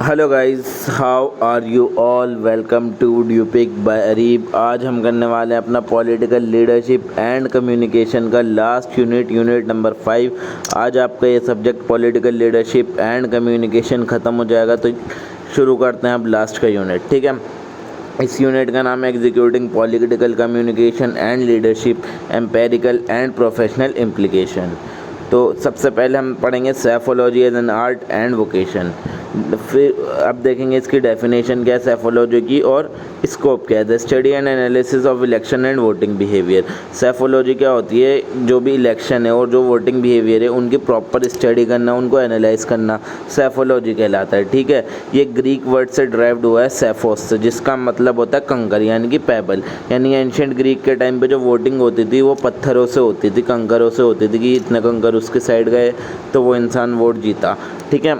Hello guys, how are you all? Welcome to ड्यूपिक by Areeb. आज हम करने वाले हैं अपना पॉलिटिकल लीडरशिप एंड कम्युनिकेशन का लास्ट यूनिट नंबर 5। आज आपका ये subject political leadership and communication ख़त्म हो जाएगा, तो शुरू करते हैं अब लास्ट का यूनिट। ठीक है, इस यूनिट का नाम है executing political communication and leadership, empirical and professional implication. तो सबसे पहले हम पढ़ेंगे psephology as an art and vocation. फिर अब देखेंगे इसकी डेफिनेशन क्या है सेफोलॉजी की और स्कोप क्या है। The study and analysis of election and voting behaviour. Psephology क्या होती है? जो भी इलेक्शन है और जो वोटिंग बिहेवियर है उनकी प्रॉपर स्टडी करना, उनको एनालाइज करना सेफोलॉजी कहलाता है। ठीक है, ये ग्रीक वर्ड से ड्राइव्ड हुआ है सेफोस से, जिसका मतलब होता है कंकर यानी कि पेबल। यानी एंशिएंट ग्रीक के टाइम पे जो वोटिंग होती थी वो पत्थरों से होती थी, कंकरों से होती थी कि इतने कंकर उसके साइड गए तो वो इंसान वोट जीता। ठीक है,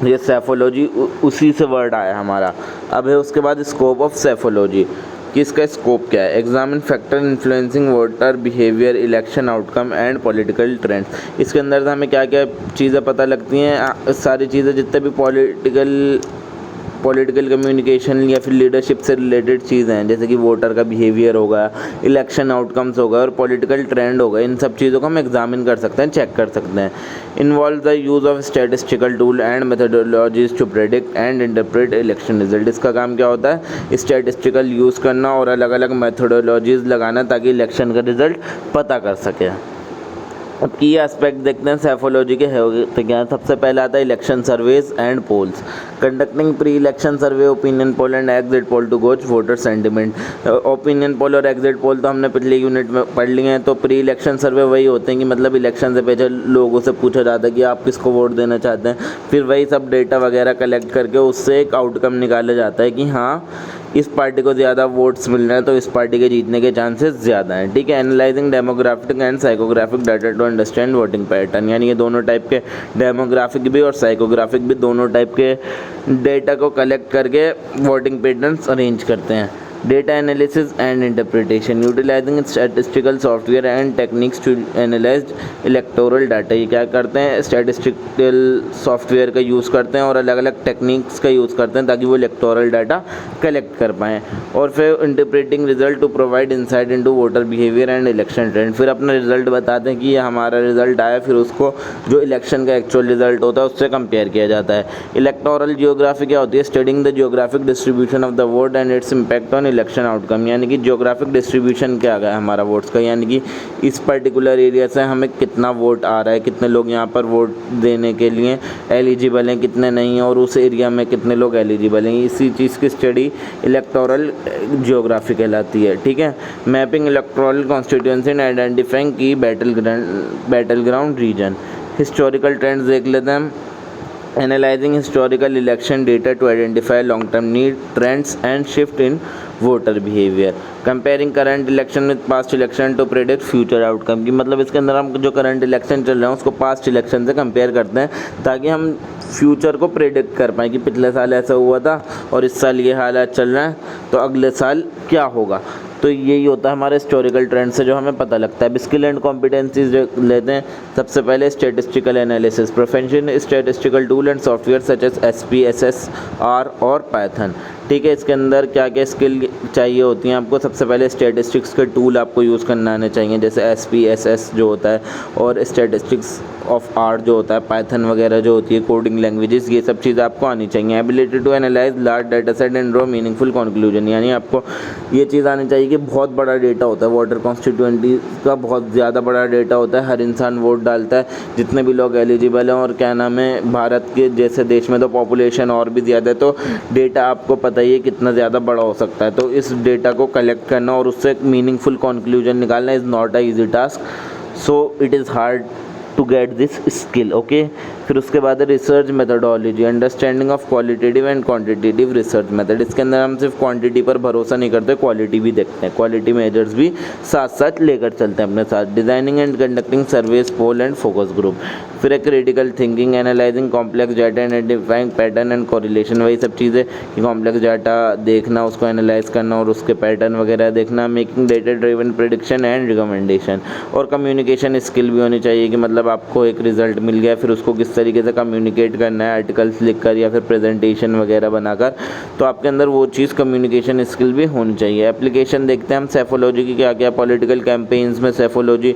ये सेफोलॉजी उसी से वर्ड आया हमारा। अब है उसके बाद स्कोप ऑफ सेफोलॉजी कि इसका स्कोप क्या है। Examine factor influencing voter behaviour, election outcome and political trends. इसके अंदर से हमें क्या क्या चीज़ें पता लगती हैं, सारी चीज़ें जितने भी पॉलिटिकल कम्युनिकेशन या फिर लीडरशिप से रिलेटेड चीज़ें हैं, जैसे कि वोटर का बिहेवियर होगा, इलेक्शन आउटकम्स होगा और पॉलिटिकल ट्रेंड होगा। इन सब चीज़ों को हम एग्जामिन कर सकते हैं, चेक कर सकते हैं। Involve the use of statistical tool and methodologies to predict and interpret election result. इसका काम क्या होता है? स्टैटिस्टिकल यूज़ करना और अलग अलग मेथडोलॉजीज लगाना ताकि इलेक्शन का रिजल्ट पता कर सके। अब की एस्पेक्ट देखते हैं सेफोलॉजी के है तो क्या। सबसे पहले आता है election surveys and polls. Conducting pre election survey, opinion poll and exit poll to gauge voter sentiment. Opinion poll और एग्जिट पोल तो हमने पिछले यूनिट में पढ़ लिए हैं। तो प्री इलेक्शन सर्वे वही होते हैं कि मतलब इलेक्शन से पहले लोगों से पूछा जाता है कि आप किसको वोट देना चाहते हैं, फिर वही सब डेटा वगैरह कलेक्ट करके उससे एक आउटकम निकाला जाता है कि हाँ इस पार्टी को ज़्यादा वोट्स मिल रहे हैं तो इस पार्टी के जीतने के चांसेस ज़्यादा हैं। ठीक है, analyzing demographic and psychographic data to understand voting pattern. यानी ये दोनों टाइप के डेमोग्राफिक भी और साइकोग्राफिक भी दोनों टाइप के डेटा को कलेक्ट करके वोटिंग पैटर्न्स अरेंज करते हैं। Data analysis and interpretation, utilizing statistical software and techniques to analyze electoral data. ये क्या करते हैं? स्टैटिस्टिकल सॉफ्टवेयर का यूज़ करते हैं और अलग अलग टेक्निक्स का यूज़ करते हैं ताकि वो इलेक्टोरल डाटा कलेक्ट कर पाएँ। और फिर interpreting result to provide insight into voter behaviour and election trend. फिर अपना रिजल्ट बताते हैं कि ये हमारा रिजल्ट आया, फिर उसको जो इलेक्शन का एक्चुअल रिजल्ट होता है उससे कंपेयर किया जाता है। इलेक्टोरल जियोग्राफी क्या होती है? Studying the geographic distribution of the vote and its impact on election outcome. यानी कि जियोग्राफिक डिस्ट्रीब्यूशन क्या है हमारा वोट्स का, यानी कि इस पर्टिकुलर एरिया से हमें कितना वोट आ रहा है, कितने लोग यहाँ पर वोट देने के लिए एलिजिबल हैं, कितने नहीं हैं, और उस एरिया में कितने लोग एलिजिबल हैं। इसी चीज़ की स्टडी इलेक्टोरल जियोग्राफी कहलाती है। ठीक है, mapping electoral constituency and identifying की battle ground region. Historical trends देख लेते हैं। Analyzing historical election data to identify long-term need, trends and shift in voter behavior. Comparing current election with past election to predict future outcome। की मतलब इसके अंदर हम जो करंट इलेक्शन चल रहे हैं उसको पास्ट इलेक्शन से कंपेयर करते हैं ताकि हम फ्यूचर को प्रेडिक्ट कर पाएँ कि पिछले साल ऐसा हुआ था और इस साल ये हालात चल रहे हैं तो अगले साल क्या होगा। तो यही होता है हमारे हिस्टोरिकल ट्रेंड से जो हमें पता लगता है। स्किल एंड कॉम्पिटेंसीज जो लेते हैं, सबसे पहले statistical analysis, profession statistical tool and software such as SPSS, R और पाइथन। ठीक है, इसके अंदर क्या क्या स्किल चाहिए होती हैं आपको? सबसे पहले स्टैटिस्टिक्स के टूल आपको यूज़ करना आने चाहिए, जैसे SPSS जो होता है, और स्टैटिस्टिक्स ऑफ R जो होता है, पाइथन वगैरह जो होती है कोडिंग लैंग्वेजेस, ये सब चीज़ें आपको आनी चाहिए। Ability to analyze large data set and draw meaningful conclusion. यानी आपको ये चीज़ आनी चाहिए कि बहुत बड़ा डेटा होता है, वोटर कॉन्स्टिट्यूएंटी का बहुत ज़्यादा बड़ा डेटा होता है, हर इंसान वोट डालता है, जितने भी लोग एलिजिबल हैं, और क्या नाम है, भारत के जैसे देश में तो पॉपुलेशन और भी ज़्यादा है, तो डेटा आपको पता ही है कितना ज़्यादा बड़ा हो सकता है। तो इस डेटा को कलेक्ट करना और उससे एक मीनिंगफुल कंक्लूजन निकालना is not a easy task, so it is hard to get this skill. Okay, फिर उसके बाद है research methodology, understanding of qualitative and quantitative research method. इसके अंदर हम सिर्फ क्वांटिटी पर भरोसा नहीं करते, क्वालिटी भी देखते हैं, क्वालिटी मेजर्स भी साथ साथ लेकर चलते हैं अपने साथ। Designing and conducting surveys, poll and focus group. फिर है critical thinking, analyzing complex data and identifying pattern and correlation. वही सब चीज़ें कि कॉम्प्लेक्स डाटा देखना, उसको एनालाइज करना और उसके पैटर्न वगैरह देखना। Making data driven prediction and recommendation. और कम्युनिकेशन स्किल भी होनी चाहिए कि मतलब आपको एक रिजल्ट मिल गया, फिर उसको किस तरीके से कम्युनिकेट करना है आर्टिकल्स लिखकर या फिर प्रेजेंटेशन वगैरह बनाकर, तो आपके अंदर वो चीज़ कम्युनिकेशन स्किल भी होनी चाहिए। एप्लीकेशन देखते हैं हम सेफोलॉजी की क्या क्या पॉलिटिकल कैंपेन्स में सेफोलॉजी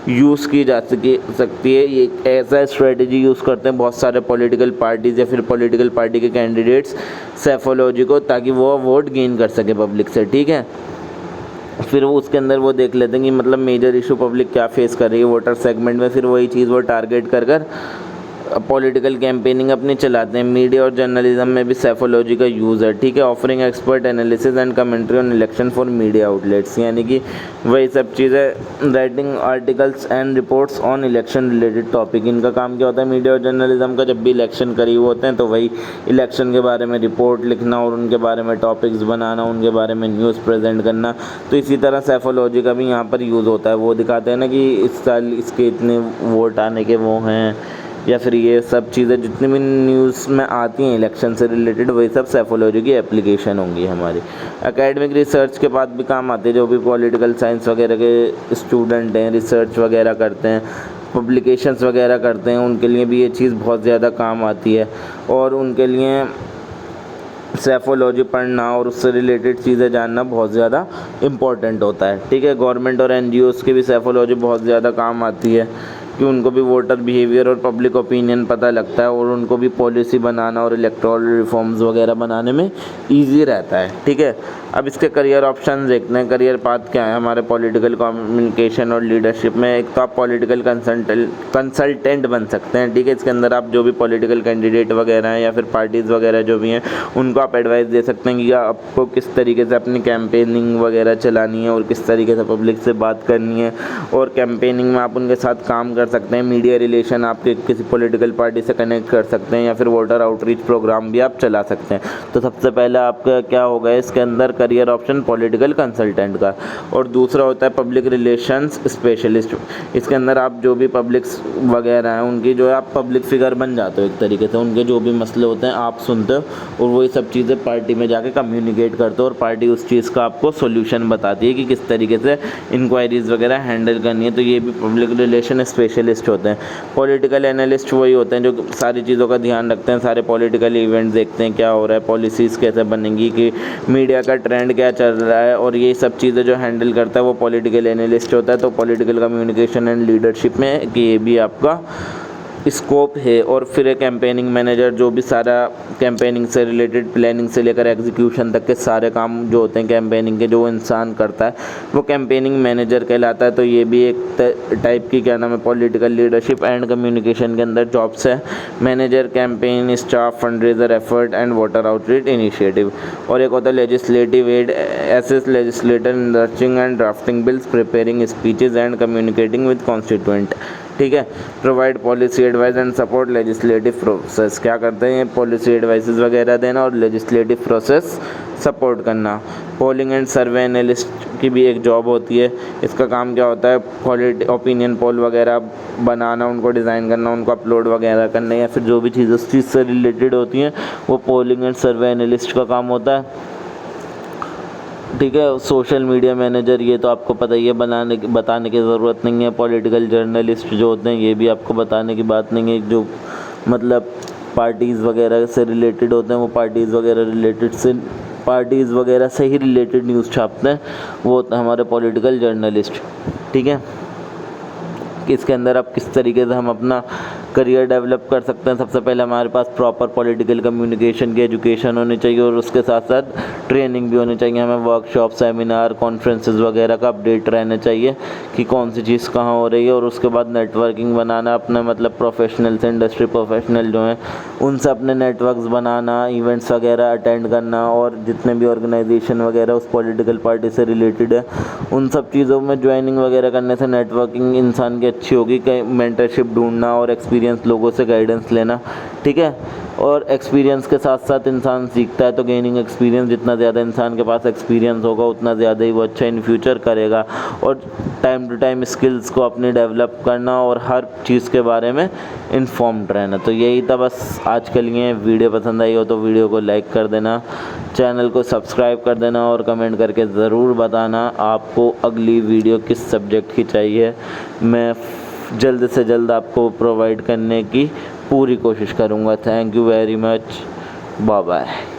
यूज़ की जा सकती है। ये ऐसा स्ट्रेटजी यूज़ करते हैं बहुत सारे पॉलिटिकल पार्टीज़ या फिर पॉलिटिकल पार्टी के कैंडिडेट्स सेफोलॉजी को, ताकि वो वोट गेन कर सके पब्लिक से, ठीक है। फिर वो उसके अंदर वो देख लेते हैं कि मतलब मेजर इशू पब्लिक क्या फेस कर रही है वोटर सेगमेंट में, फिर वही चीज़ वो टारगेट कर पॉलिटिकल कैंपेनिंग अपनी चलाते हैं। मीडिया और जर्नलिज्म में भी सेफोलॉजी का यूज़ है, ठीक है। Offering expert analysis and commentary on election for media outlets, यानी कि वही सब चीज़ें, writing articles and reports on election related topic. इनका काम क्या होता है मीडिया और जर्नलिज्म का, जब भी इलेक्शन करीब होते हैं तो वही इलेक्शन के बारे में रिपोर्ट लिखना और उनके बारे में टॉपिक्स बनाना, उनके बारे में न्यूज़ प्रेजेंट करना। तो इसी तरह सेफोलॉजी का भी यहाँ पर यूज़ होता है। वो दिखाते हैं ना कि इस साल इसके इतने वोट आने के वो हैं, या फिर ये सब चीज़ें जितनी भी न्यूज़ में आती हैं इलेक्शन से रिलेटेड, वही सब सेफोलॉजी की एप्लीकेशन होंगी हमारी। एकेडमिक रिसर्च के बाद भी काम आती है, जो भी पॉलिटिकल साइंस वगैरह के स्टूडेंट हैं, रिसर्च वगैरह करते हैं, पब्लिकेशंस वगैरह करते हैं, उनके लिए भी ये चीज़ बहुत ज़्यादा काम आती है। और उनके लिए सेफोलॉजी पढ़ना और उससे रिलेटेड चीज़ें जानना बहुत ज़्यादा इम्पॉर्टेंट होता है, ठीक है। गवर्नमेंट और एनजीओज़ की भी सेफोलॉजी बहुत ज़्यादा काम आती है कि उनको भी वोटर बिहेवियर और पब्लिक ओपिनियन पता लगता है और उनको भी पॉलिसी बनाना और इलेक्टोरल रिफॉर्म्स वगैरह बनाने में ईजी रहता है, ठीक है। अब इसके करियर ऑप्शन देखते हैं, करियर पाथ क्या है हमारे पॉलिटिकल कम्युनिकेशन और लीडरशिप में। एक तो आप पॉलिटिकल कंसल्टेंट बन सकते हैं, ठीक है। इसके अंदर आप जो भी पॉलिटिकल कैंडिडेट वगैरह हैं या फिर पार्टीज़ वगैरह जो भी हैं, उनको आप एडवाइस दे सकते हैं कि आपको किस तरीके से अपनी कैंपेनिंग वगैरह चलानी है और किस तरीके से पब्लिक से बात करनी है, और कैंपेनिंग में आप उनके साथ काम कर सकते हैं। मीडिया रिलेशन आपके किसी पॉलिटिकल पार्टी से कनेक्ट कर सकते हैं, या फिर वोटर आउटरीच प्रोग्राम भी आप चला सकते हैं। तो सबसे पहले आपका क्या होगा इसके अंदर करियर ऑप्शन पॉलिटिकल कंसल्टेंट का। और दूसरा होता है पब्लिक रिलेशंस स्पेशलिस्ट। इसके अंदर आप जो भी पब्लिक्स वगैरह हैं उनकी जो है आप पब्लिक फिगर बन जाते हो एक तरीके से, उनके जो भी मसले होते हैं आप सुनते हो और वही सब चीज़ें पार्टी में जाके कम्युनिकेट करते हो, और पार्टी उस चीज़ का आपको सोल्यूशन बताती है कि किस तरीके से इंक्वायरीज़ वगैरह हैंडल करनी है। तो ये भी पब्लिक रिलेशन स्पेशलिस्ट होते हैं। पॉलिटिकल एनालिस्ट वही होते हैं जो सारी चीज़ों का ध्यान रखते हैं, सारे पॉलिटिकल इवेंट्स देखते हैं क्या हो रहा है, पॉलिसीज़ कैसे बनेंगी, कि मीडिया का ट्रेंड क्या चल रहा है, और ये सब चीज़ें जो हैंडल करता है वो पॉलिटिकल एनालिस्ट होता है। तो पॉलिटिकल कम्युनिकेशन एंड लीडरशिप में कि ये भी आपका स्कोप है। और फिर एक कैंपेनिंग मैनेजर जो भी सारा कैंपेनिंग से रिलेटेड प्लानिंग से लेकर एग्जीक्यूशन तक के सारे काम जो होते हैं कैंपेनिंग के, जो वो इंसान करता है वो कैंपेनिंग मैनेजर कहलाता है। तो ये भी एक टाइप की क्या नाम है पॉलिटिकल लीडरशिप एंड कम्युनिकेशन के अंदर जॉब्स है। Manager campaign staff fundraiser effort and voter outreach initiative. और एक होता है legislative aid, assist legislator in searching and drafting bills, preparing speeches and communicating with constituent, ठीक है। Provide policy advice and support legislative process. क्या करते हैं policy advices वगैरह देना और लेजिस्लेटिव प्रोसेस सपोर्ट करना। पोलिंग एंड सर्वे एनालिस्ट की भी एक जॉब होती है। इसका काम क्या होता है ओपिनियन पोल वगैरह बनाना, उनको डिज़ाइन करना, उनको अपलोड वगैरह करना, या फिर जो भी चीज़ उस चीज़ से रिलेटेड होती हैं वो पोलिंग एंड सर्वे एनालिस्ट का काम होता है, ठीक है। सोशल मीडिया मैनेजर ये तो आपको पता ही है, बताने की ज़रूरत नहीं है। पॉलिटिकल जर्नलिस्ट जो होते हैं ये भी आपको बताने की बात नहीं है, जो मतलब पार्टीज़ वगैरह से रिलेटेड होते हैं वो पार्टीज़ वगैरह से ही रिलेटेड न्यूज़ छापते हैं, वो होता है हमारे पॉलिटिकल जर्नलिस्ट, ठीक है। कि इसके अंदर आप किस तरीके से हम अपना करियर डेवलप कर सकते हैं। सबसे पहले हमारे पास प्रॉपर पॉलिटिकल कम्युनिकेशन की एजुकेशन होनी चाहिए, और उसके साथ साथ ट्रेनिंग भी होनी चाहिए। हमें वर्कशॉप, सेमिनार, कॉन्फ्रेंसेस वगैरह का अपडेट रहना चाहिए कि कौन सी चीज़ कहाँ हो रही है। और उसके बाद नेटवर्किंग बनाना, अपने मतलब प्रोफेशनल से इंडस्ट्री प्रोफेशनल जो हैं उनसे अपने नेटवर्क्स बनाना, इवेंट्स वगैरह अटेंड करना, और जितने भी ऑर्गेनाइजेशन वगैरह उस पॉलिटिकल पार्टी से रिलेटेड है उन सब चीज़ों में ज्वाइनिंग वगैरह करने से नेटवर्किंग इंसान की अच्छी होगी। कहीं मेंटरशिप ढूंढना और एक्सपीरियंस लोगों से गाइडेंस लेना, ठीक है। और एक्सपीरियंस के साथ साथ इंसान सीखता है, तो गेनिंग एक्सपीरियंस, जितना ज़्यादा इंसान के पास एक्सपीरियंस होगा उतना ज़्यादा ही वो अच्छा इन फ्यूचर करेगा। और टाइम टू टाइम स्किल्स को अपने डेवलप करना और हर चीज़ के बारे में इन्फॉर्म्ड रहना। तो यही था बस आज के लिए। वीडियो पसंद आई हो तो वीडियो को लाइक कर देना, चैनल को सब्सक्राइब कर देना, और कमेंट करके ज़रूर बताना आपको अगली वीडियो किस सब्जेक्ट की चाहिए। मैं जल्द से जल्द आपको प्रोवाइड करने की पूरी कोशिश करूँगा। Thank you very much, bye bye.